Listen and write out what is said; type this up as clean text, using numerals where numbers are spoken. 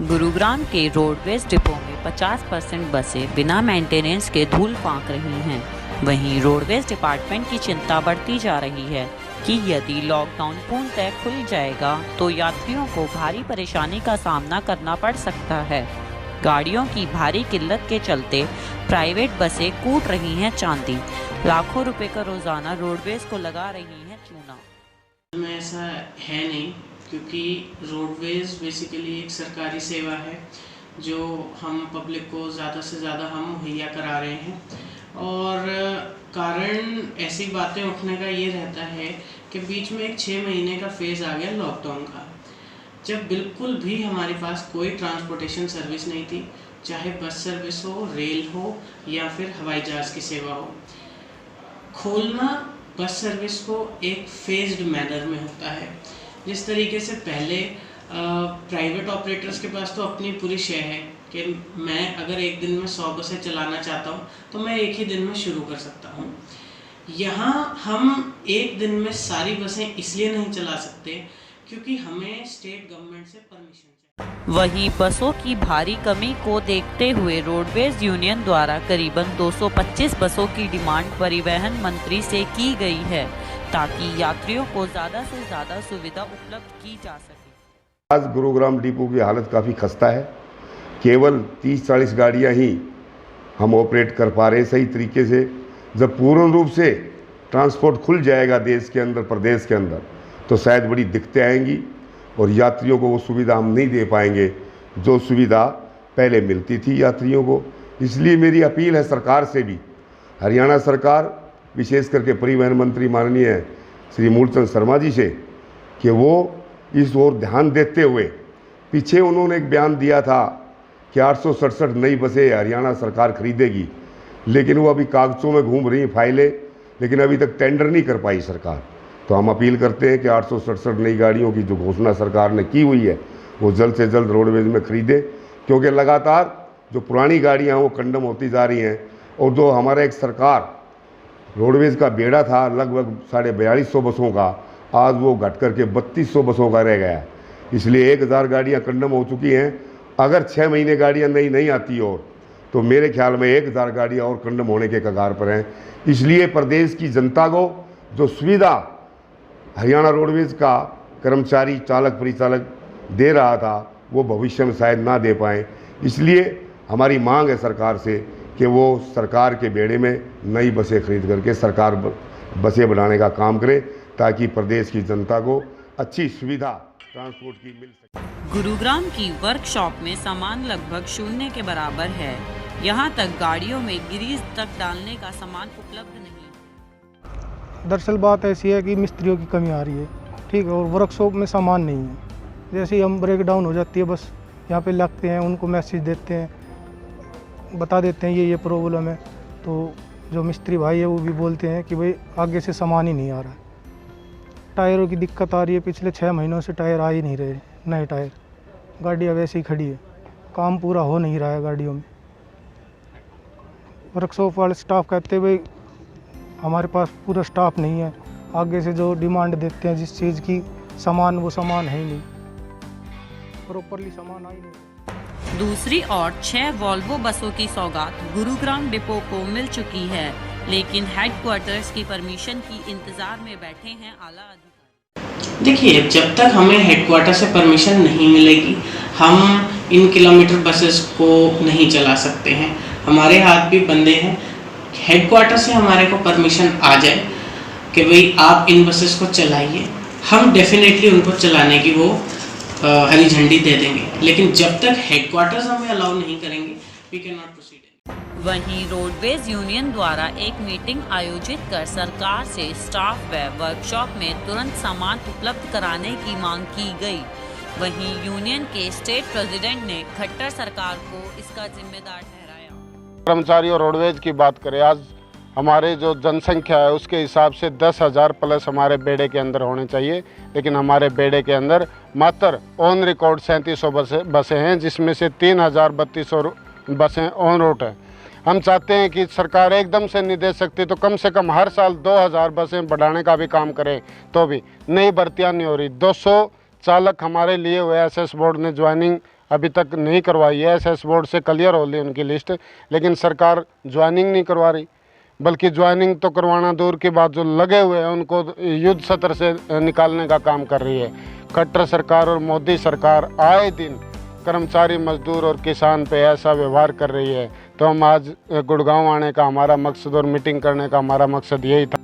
गुरुग्राम के roadways depot में 50% बसें बिना मेंटेनेंस के धूल फांक रही हैं। वहीं रोडवेज डिपार्टमेंट की चिंता बढ़ती जा रही है कि यदि लॉकडाउन पूर्णतः खुल जाएगा तो यात्रियों को भारी परेशानी का सामना करना पड़ सकता है। गाड़ियों की भारी किल्लत के चलते प्राइवेट बसें कूट रही हैं चांदी। लाखों रुपए का रोजाना रोडवेज को लगा रही हैं चूना। में ऐसा है नहीं, क्योंकि रोडवेज बेसिकली एक सरकारी सेवा है जो हम पब्लिक को ज़्यादा से ज़्यादा हम मुहैया करा रहे हैं। और कारण ऐसी बातें उठने का ये रहता है कि बीच में एक 6 महीने का फेज़ आ गया लॉकडाउन का, जब बिल्कुल भी हमारे पास कोई ट्रांसपोर्टेशन सर्विस नहीं थी, चाहे बस सर्विस हो, रेल हो या फिर हवाई जहाज़ की सेवा हो। खोलना बस सर्विस को एक फेज्ड मैनर में होता है। जिस तरीके से पहले प्राइवेट ऑपरेटर्स के पास तो अपनी पूरी शय है कि मैं अगर एक दिन में 100 बसें चलाना चाहता हूँ तो मैं एक ही दिन में शुरू कर सकता हूँ। यहाँ हम एक दिन में सारी बसें इसलिए नहीं चला सकते क्योंकि हमें स्टेट गवर्नमेंट से परमिशन चाहिए। वहीं बसों की भारी कमी को देखते हुए रोडवेज यूनियन द्वारा करीबन 225 बसों की डिमांड परिवहन मंत्री से की गई है ताकि यात्रियों को ज़्यादा से ज़्यादा सुविधा उपलब्ध की जा सके। आज गुरुग्राम डिपो की हालत काफ़ी खस्ता है। केवल 30-40 गाड़ियां ही हम ऑपरेट कर पा रहे हैं सही तरीके से। जब पूर्ण रूप से ट्रांसपोर्ट खुल जाएगा देश के अंदर, प्रदेश के अंदर, तो शायद बड़ी दिक्कतें आएंगी और यात्रियों को वो सुविधा हम नहीं दे पाएंगे जो सुविधा पहले मिलती थी यात्रियों को। इसलिए मेरी अपील है सरकार से भी, हरियाणा सरकार विशेष करके परिवहन मंत्री माननीय श्री मूलचंद शर्मा जी से, कि वो इस ओर ध्यान देते हुए, पीछे उन्होंने एक बयान दिया था कि 867 नई बसें हरियाणा सरकार खरीदेगी, लेकिन वो अभी कागज़ों में घूम रही फाइलें, लेकिन अभी तक टेंडर नहीं कर पाई सरकार। तो हम अपील करते हैं कि 867 नई गाड़ियों की जो घोषणा सरकार ने की हुई है वो जल्द से जल्द रोडवेज में खरीदे, क्योंकि लगातार जो पुरानी गाड़ियाँ हैं वो कंडम होती जा रही हैं। और जो हमारा एक सरकार रोडवेज का बेड़ा था लगभग 4250 बसों का, आज वो घट करके 3200 बसों का रह गया है। इसलिए 1000 गाड़ियाँ कंडम हो चुकी हैं। अगर 6 महीने गाड़ियाँ नई नहीं आती और, तो मेरे ख्याल में 1000 गाड़ियाँ और कंडम होने के कगार पर हैं। इसलिए प्रदेश की जनता को जो सुविधा हरियाणा रोडवेज का कर्मचारी चालक परिचालक दे रहा था वो भविष्य में शायद ना दे पाएँ। इसलिए हमारी मांग है सरकार से कि वो सरकार के बेड़े में नई बसें खरीद करके सरकार बसें बनाने का काम करे ताकि प्रदेश की जनता को अच्छी सुविधा ट्रांसपोर्ट की मिल सके। गुरुग्राम की वर्कशॉप में सामान लगभग शून्य के बराबर है। यहाँ तक गाड़ियों में ग्रीस तक डालने का सामान उपलब्ध नहीं। दरअसल बात ऐसी है कि मिस्त्रियों की कमी आ रही है, ठीक है, और वर्कशॉप में सामान नहीं है। जैसे ही हम ब्रेक डाउन हो जाती है बस यहाँ पे लगते हैं, उनको मैसेज देते हैं, बता देते हैं ये प्रॉब्लम है, तो जो मिस्त्री भाई है वो भी बोलते हैं कि भाई आगे से सामान ही नहीं आ रहा है। टायरों की दिक्कत आ रही है, पिछले 6 महीनों से टायर आ ही नहीं रहे, नए टायर। गाड़ियाँ वैसे ही खड़ी है, काम पूरा हो नहीं रहा है गाड़ियों में। वर्कशॉप वाले स्टाफ कहते हैं भाई हमारे पास पूरा स्टाफ नहीं है, आगे से जो डिमांड देते हैं जिस चीज़ की सामान, वो सामान है ही नहीं, प्रॉपरली सामान आ ही नहीं। दूसरी ओर 6 वॉल्वो बसों की सौगात गुरुग्राम डिपो को मिल चुकी है, लेकिन हेडक्वार्टर्स की परमिशन की इंतजार में बैठे हैं आला अधिकारी। देखिए, जब तक हमें हेडक्वार्टर से परमिशन नहीं मिलेगी हम इन किलोमीटर बसेस को नहीं चला सकते हैं। हमारे हाथ भी बंधे हैं। हेडक्वार्टर से हमारे को परमिशन आ जाए कि भाई आप इन बसेस को चलाइए, हम डेफिनेटली उनको चलाने की वो हरी झंडी दे देंगे, लेकिन जब तक हेडक्वार्टर्स हमें अलाउ नहीं करेंगे वी कैन नॉट प्रोसीड। वहीं रोडवेज यूनियन द्वारा एक मीटिंग आयोजित कर सरकार से स्टाफ व वर्कशॉप में तुरंत सामान उपलब्ध कराने की मांग की गई। वहीं यूनियन के स्टेट प्रेसिडेंट ने खट्टर सरकार को इसका जिम्मेदार ठहराया। कर्मचारियों रोडवेज की बात करें, आज हमारे जो जनसंख्या है उसके हिसाब से 10,000 प्लस हमारे बेड़े के अंदर होने चाहिए, लेकिन हमारे बेड़े के अंदर मात्र ऑन रिकॉर्ड 3700 बसें हैं, जिसमें से 3,3200 बसें ऑन रूट हैं। हम चाहते हैं कि सरकार एकदम से नहीं दे सकती तो कम से कम हर साल 2000 बसें बढ़ाने का भी काम करे, तो भी नई भर्तियाँ नहीं हो रही। 200 चालक हमारे लिए हुए एसएस बोर्ड ने ज्वाइनिंग अभी तक नहीं करवाई है। एसएस बोर्ड से क्लियर हो ली उनकी लिस्ट, लेकिन सरकार ज्वाइनिंग नहीं करवा रही, बल्कि ज्वाइनिंग तो करवाना दूर की बात, जो लगे हुए हैं उनको युद्ध सत्र से निकालने का काम कर रही है। खट्टर सरकार और मोदी सरकार आए दिन कर्मचारी, मजदूर और किसान पे ऐसा व्यवहार कर रही है। तो हम आज गुड़गांव आने का हमारा मकसद और मीटिंग करने का हमारा मकसद यही था।